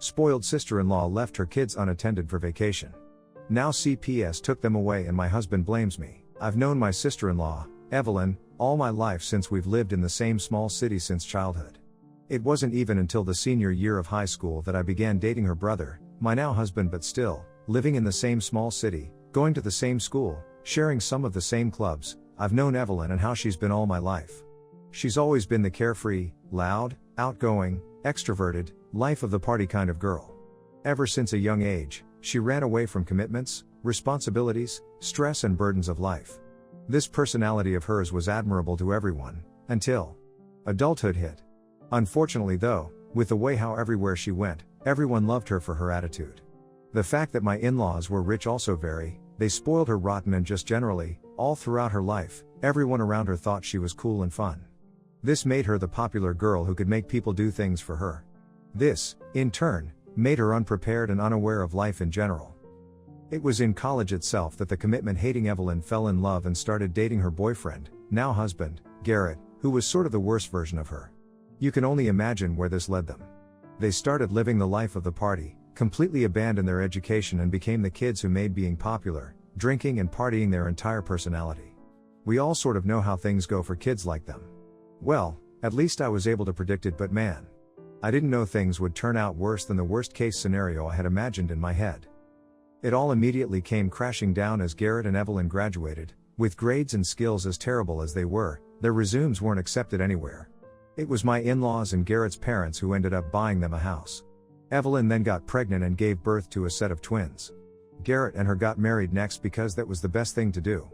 Spoiled sister-in-law left her kids unattended for vacation. Now CPS took them away and my husband blames me. I've known my sister-in-law, Evelyn, all my life since we've lived in the same small city since childhood. It wasn't even until the senior year of high school that I began dating her brother, my now husband, but still, living in the same small city, going to the same school, sharing some of the same clubs. I've known Evelyn and how she's been all my life. She's always been the carefree, loud, outgoing, extroverted, life of the party kind of girl. Ever since a young age, she ran away from commitments, responsibilities, stress and burdens of life. This personality of hers was admirable to everyone, until adulthood hit. Unfortunately though, with the way how everywhere she went, everyone loved her for her attitude. The fact that my in-laws were rich also they spoiled her rotten, and just generally, all throughout her life, everyone around her thought she was cool and fun. This made her the popular girl who could make people do things for her. This, in turn, made her unprepared and unaware of life in general. It was in college itself that the commitment-hating Evelyn fell in love and started dating her boyfriend, now husband, Garrett, who was sort of the worst version of her. You can only imagine where this led them. They started living the life of the party, completely abandoned their education and became the kids who made being popular, drinking and partying their entire personality. We all sort of know how things go for kids like them. Well, at least I was able to predict it, but man, I didn't know things would turn out worse than the worst case scenario I had imagined in my head. It all immediately came crashing down as Garrett and Evelyn graduated. With grades and skills as terrible as they were, their resumes weren't accepted anywhere. It was my in-laws and Garrett's parents who ended up buying them a house. Evelyn then got pregnant and gave birth to a set of twins. Garrett and her got married next because that was the best thing to do.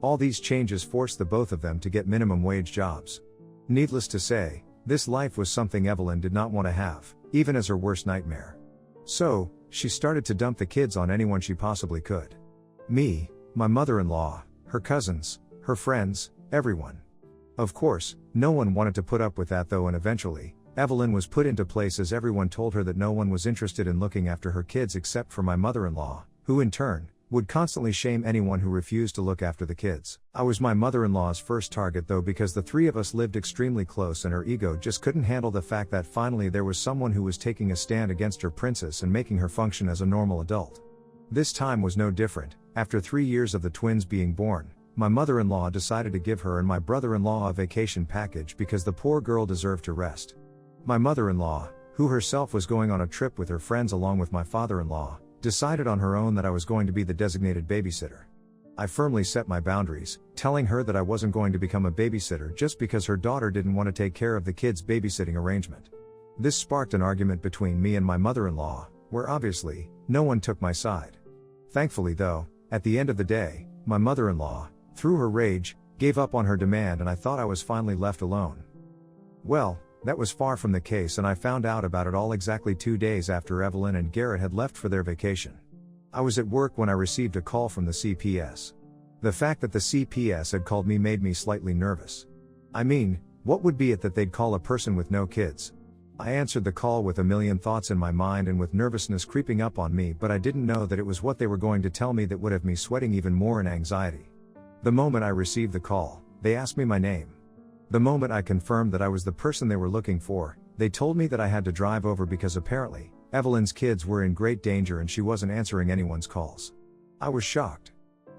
All these changes forced the both of them to get minimum wage jobs. Needless to say, this life was something Evelyn did not want to have, even as her worst nightmare. So, she started to dump the kids on anyone she possibly could. Me, my mother-in-law, her cousins, her friends, everyone. Of course, no one wanted to put up with that though, and eventually, Evelyn was put into place as everyone told her that no one was interested in looking after her kids except for my mother-in-law, who in turn, would constantly shame anyone who refused to look after the kids. I was my mother-in-law's first target though, because the three of us lived extremely close and her ego just couldn't handle the fact that finally there was someone who was taking a stand against her princess and making her function as a normal adult. This time was no different. After 3 years of the twins being born, my mother-in-law decided to give her and my brother-in-law a vacation package because the poor girl deserved to rest. My mother-in-law, who herself was going on a trip with her friends along with my father-in-law, decided on her own that I was going to be the designated babysitter. I firmly set my boundaries, telling her that I wasn't going to become a babysitter just because her daughter didn't want to take care of the kids' babysitting arrangement. This sparked an argument between me and my mother-in-law, where obviously, no one took my side. Thankfully though, at the end of the day, my mother-in-law, through her rage, gave up on her demand and I thought I was finally left alone. Well, that was far from the case, and I found out about it all exactly 2 days after Evelyn and Garrett had left for their vacation. I was at work when I received a call from the CPS. The fact that the CPS had called me made me slightly nervous. I mean, what would be it that they'd call a person with no kids? I answered the call with a million thoughts in my mind and with nervousness creeping up on me, but I didn't know that it was what they were going to tell me that would have me sweating even more in anxiety. The moment I received the call, they asked me my name. The moment I confirmed that I was the person they were looking for, they told me that I had to drive over because apparently, Evelyn's kids were in great danger and she wasn't answering anyone's calls. I was shocked.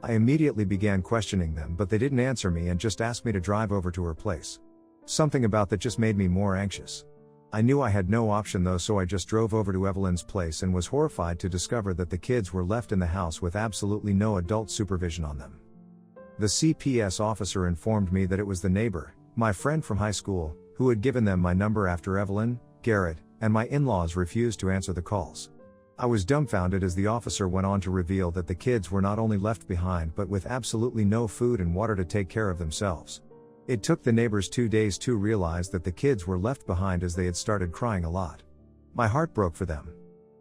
I immediately began questioning them, but they didn't answer me and just asked me to drive over to her place. Something about that just made me more anxious. I knew I had no option though, so I just drove over to Evelyn's place and was horrified to discover that the kids were left in the house with absolutely no adult supervision on them. The CPS officer informed me that it was the neighbor, my friend from high school, who had given them my number after Evelyn, Garrett, and my in-laws refused to answer the calls. I was dumbfounded as the officer went on to reveal that the kids were not only left behind but with absolutely no food and water to take care of themselves. It took the neighbors 2 days to realize that the kids were left behind as they had started crying a lot. My heart broke for them.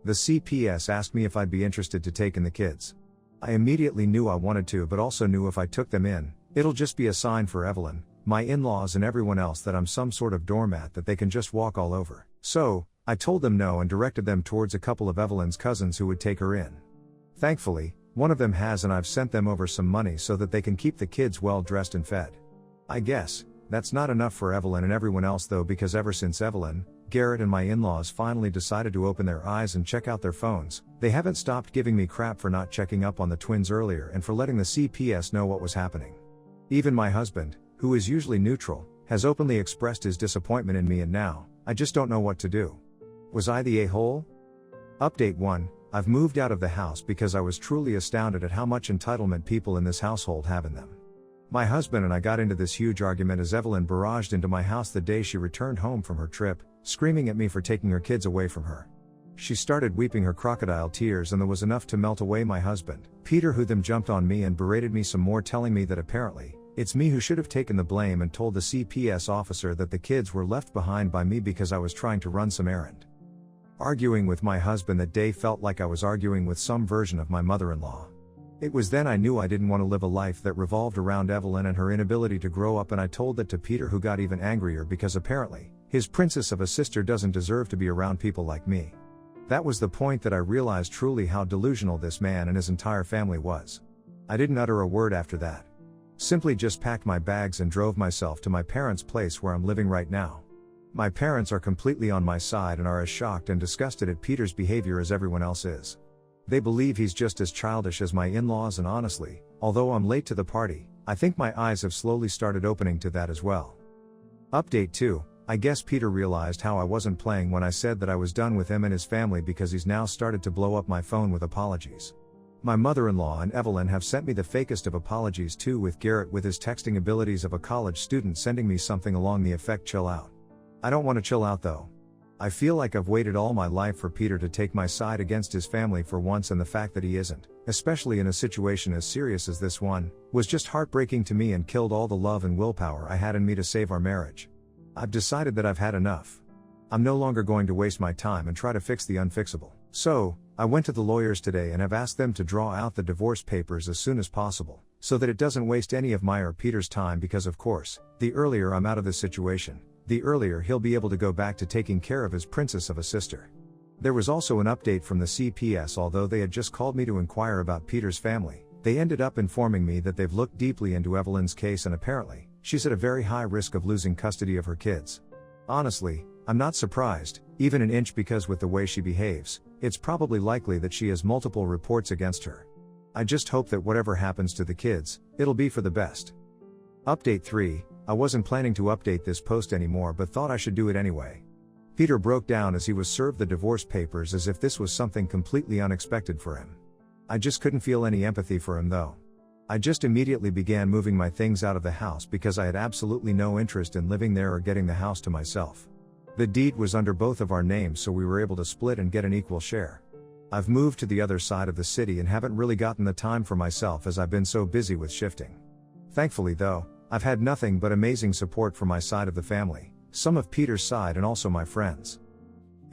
The CPS asked me if I'd be interested to take in the kids. I immediately knew I wanted to, but also knew if I took them in, it'll just be a sign for Evelyn, my in-laws and everyone else that I'm some sort of doormat that they can just walk all over. So, I told them no and directed them towards a couple of Evelyn's cousins who would take her in. Thankfully, one of them has, and I've sent them over some money so that they can keep the kids well dressed and fed. I guess, that's not enough for Evelyn and everyone else though, because ever since Evelyn, Garrett and my in-laws finally decided to open their eyes and check out their phones. They haven't stopped giving me crap for not checking up on the twins earlier and for letting the CPS know what was happening. Even my husband, who is usually neutral, has openly expressed his disappointment in me, and now, I just don't know what to do. Was I the a-hole? Update 1. I've moved out of the house because I was truly astounded at how much entitlement people in this household have in them. My husband and I got into this huge argument as Evelyn barraged into my house the day she returned home from her trip, screaming at me for taking her kids away from her. She started weeping her crocodile tears, and there was enough to melt away my husband, Peter, who then jumped on me and berated me some more, telling me that apparently, it's me who should have taken the blame, and told the CPS officer that the kids were left behind by me because I was trying to run some errand. Arguing with my husband that day felt like I was arguing with some version of my mother-in-law. It was then I knew I didn't want to live a life that revolved around Evelyn and her inability to grow up, and I told that to Peter, who got even angrier because apparently, his princess of a sister doesn't deserve to be around people like me. That was the point that I realized truly how delusional this man and his entire family was. I didn't utter a word after that. Simply just packed my bags and drove myself to my parents' place where I'm living right now. My parents are completely on my side and are as shocked and disgusted at Peter's behavior as everyone else is. They believe he's just as childish as my in-laws, and honestly, although I'm late to the party, I think my eyes have slowly started opening to that as well. Update 2. I guess Peter realized how I wasn't playing when I said that I was done with him and his family, because he's now started to blow up my phone with apologies. My mother-in-law and Evelyn have sent me the fakest of apologies too, with Garrett with his texting abilities of a college student sending me something along the effect, "Chill out." I don't want to chill out though. I feel like I've waited all my life for Peter to take my side against his family for once, and the fact that he isn't, especially in a situation as serious as this one, was just heartbreaking to me and killed all the love and willpower I had in me to save our marriage. I've decided that I've had enough. I'm no longer going to waste my time and try to fix the unfixable. So, I went to the lawyers today and have asked them to draw out the divorce papers as soon as possible, so that it doesn't waste any of my or Peter's time, because of course, the earlier I'm out of this situation, the earlier he'll be able to go back to taking care of his princess of a sister. There was also an update from the CPS. Although they had just called me to inquire about Peter's family, they ended up informing me that they've looked deeply into Evelyn's case, and apparently, she's at a very high risk of losing custody of her kids. Honestly, I'm not surprised, even an inch, because with the way she behaves, it's probably likely that she has multiple reports against her. I just hope that whatever happens to the kids, it'll be for the best. Update 3. I wasn't planning to update this post anymore, but thought I should do it anyway. Peter broke down as he was served the divorce papers, as if this was something completely unexpected for him. I just couldn't feel any empathy for him though. I just immediately began moving my things out of the house because I had absolutely no interest in living there or getting the house to myself. The deed was under both of our names, so we were able to split and get an equal share. I've moved to the other side of the city and haven't really gotten the time for myself as I've been so busy with shifting. Thankfully though, I've had nothing but amazing support from my side of the family, some of Peter's side, and also my friends.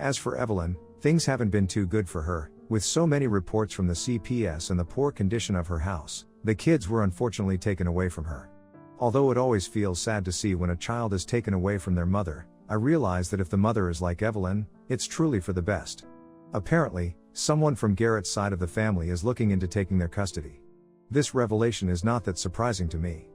As for Evelyn, things haven't been too good for her, with so many reports from the CPS and the poor condition of her house. The kids were unfortunately taken away from her. Although it always feels sad to see when a child is taken away from their mother, I realize that if the mother is like Evelyn, it's truly for the best. Apparently, someone from Garrett's side of the family is looking into taking their custody. This revelation is not that surprising to me.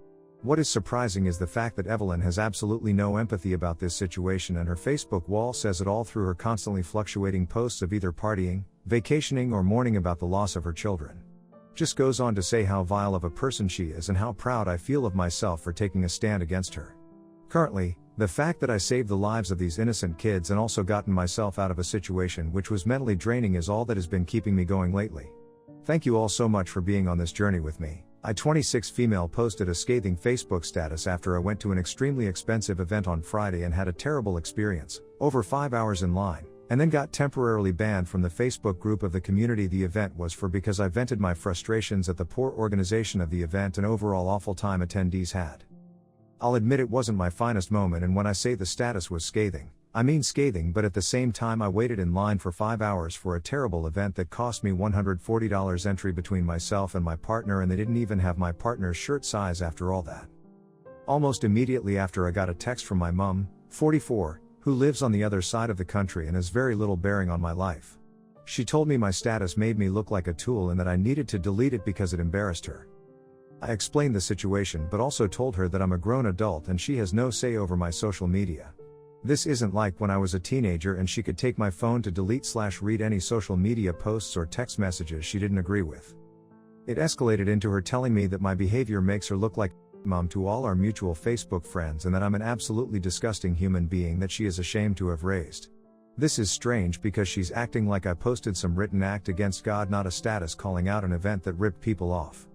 What is surprising is the fact that Evelyn has absolutely no empathy about this situation, and her Facebook wall says it all through her constantly fluctuating posts of either partying, vacationing, or mourning about the loss of her children. Just goes on to say how vile of a person she is and how proud I feel of myself for taking a stand against her. Currently, the fact that I saved the lives of these innocent kids and also gotten myself out of a situation which was mentally draining is all that has been keeping me going lately. Thank you all so much for being on this journey with me. I 26 female posted a scathing Facebook status after I went to an extremely expensive event on Friday and had a terrible experience, over 5 hours in line, and then got temporarily banned from the Facebook group of the community the event was for because I vented my frustrations at the poor organization of the event and overall awful time attendees had. I'll admit it wasn't my finest moment, and when I say the status was scathing, I mean scathing, but at the same time I waited in line for 5 hours for a terrible event that cost me $140 entry between myself and my partner, and they didn't even have my partner's shirt size after all that. Almost immediately after, I got a text from my mum, 44, who lives on the other side of the country and has very little bearing on my life. She told me my status made me look like a tool and that I needed to delete it because it embarrassed her. I explained the situation but also told her that I'm a grown adult and she has no say over my social media. This isn't like when I was a teenager and she could take my phone to delete/read any social media posts or text messages she didn't agree with. It escalated into her telling me that my behavior makes her look like mom to all our mutual Facebook friends and that I'm an absolutely disgusting human being that she is ashamed to have raised. This is strange because she's acting like I posted some written act against God, not a status calling out an event that ripped people off.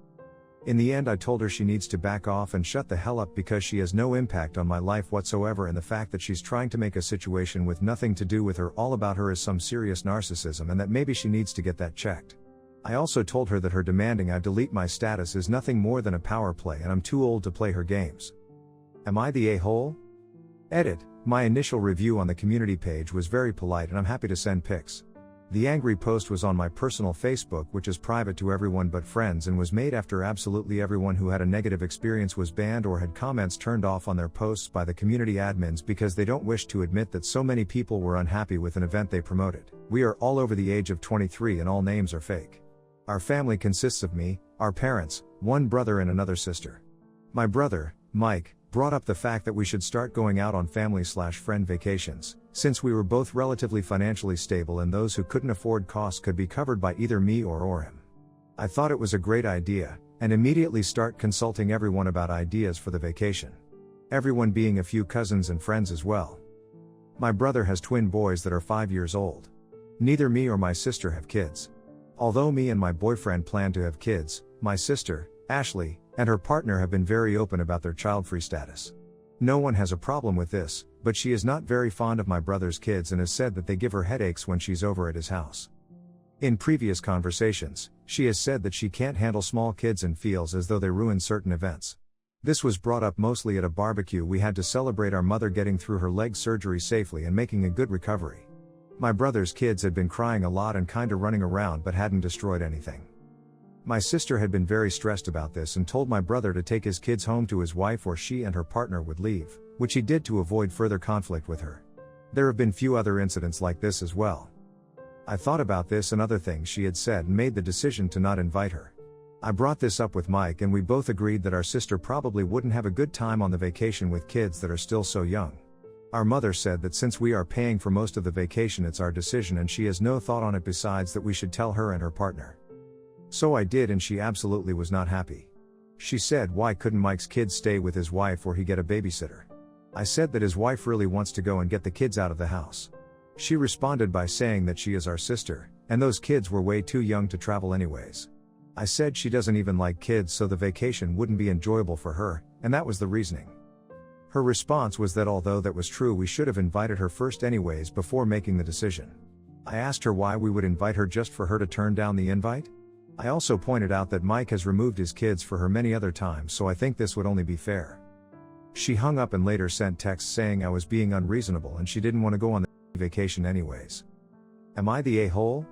In the end, I told her she needs to back off and shut the hell up because she has no impact on my life whatsoever, and the fact that she's trying to make a situation with nothing to do with her all about her is some serious narcissism and that maybe she needs to get that checked. I also told her that her demanding I delete my status is nothing more than a power play and I'm too old to play her games. Am I the a-hole? Edit. My initial review on the community page was very polite and I'm happy to send pics. The angry post was on my personal Facebook, which is private to everyone but friends, and was made after absolutely everyone who had a negative experience was banned or had comments turned off on their posts by the community admins because they don't wish to admit that so many people were unhappy with an event they promoted. We are all over the age of 23 and all names are fake. Our family consists of me, our parents, one brother and another sister. My brother, Mike, brought up the fact that we should start going out on family/friend vacations, since we were both relatively financially stable and those who couldn't afford costs could be covered by either me or him. I thought it was a great idea, and immediately start consulting everyone about ideas for the vacation. Everyone being a few cousins and friends as well. My brother has twin boys that are 5 years old. Neither me or my sister have kids. Although me and my boyfriend plan to have kids, my sister, Ashley, and her partner have been very open about their child-free status. No one has a problem with this, but she is not very fond of my brother's kids and has said that they give her headaches when she's over at his house. In previous conversations, she has said that she can't handle small kids and feels as though they ruin certain events. This was brought up mostly at a barbecue we had to celebrate our mother getting through her leg surgery safely and making a good recovery. My brother's kids had been crying a lot and kinda running around but hadn't destroyed anything. My sister had been very stressed about this and told my brother to take his kids home to his wife or she and her partner would leave, which he did to avoid further conflict with her. There have been few other incidents like this as well. I thought about this and other things she had said and made the decision to not invite her. I brought this up with Mike and we both agreed that our sister probably wouldn't have a good time on the vacation with kids that are still so young. Our mother said that since we are paying for most of the vacation it's our decision and she has no thought on it besides that we should tell her and her partner. So I did and she absolutely was not happy. She said why couldn't Mike's kids stay with his wife or he get a babysitter. I said that his wife really wants to go and get the kids out of the house. She responded by saying that she is our sister, and those kids were way too young to travel anyways. I said she doesn't even like kids so the vacation wouldn't be enjoyable for her, and that was the reasoning. Her response was that although that was true we should have invited her first anyways before making the decision. I asked her why we would invite her just for her to turn down the invite. I also pointed out that Mike has removed his kids for her many other times so I think this would only be fair. She hung up and later sent texts saying I was being unreasonable and she didn't want to go on the vacation anyways. Am I the a-hole?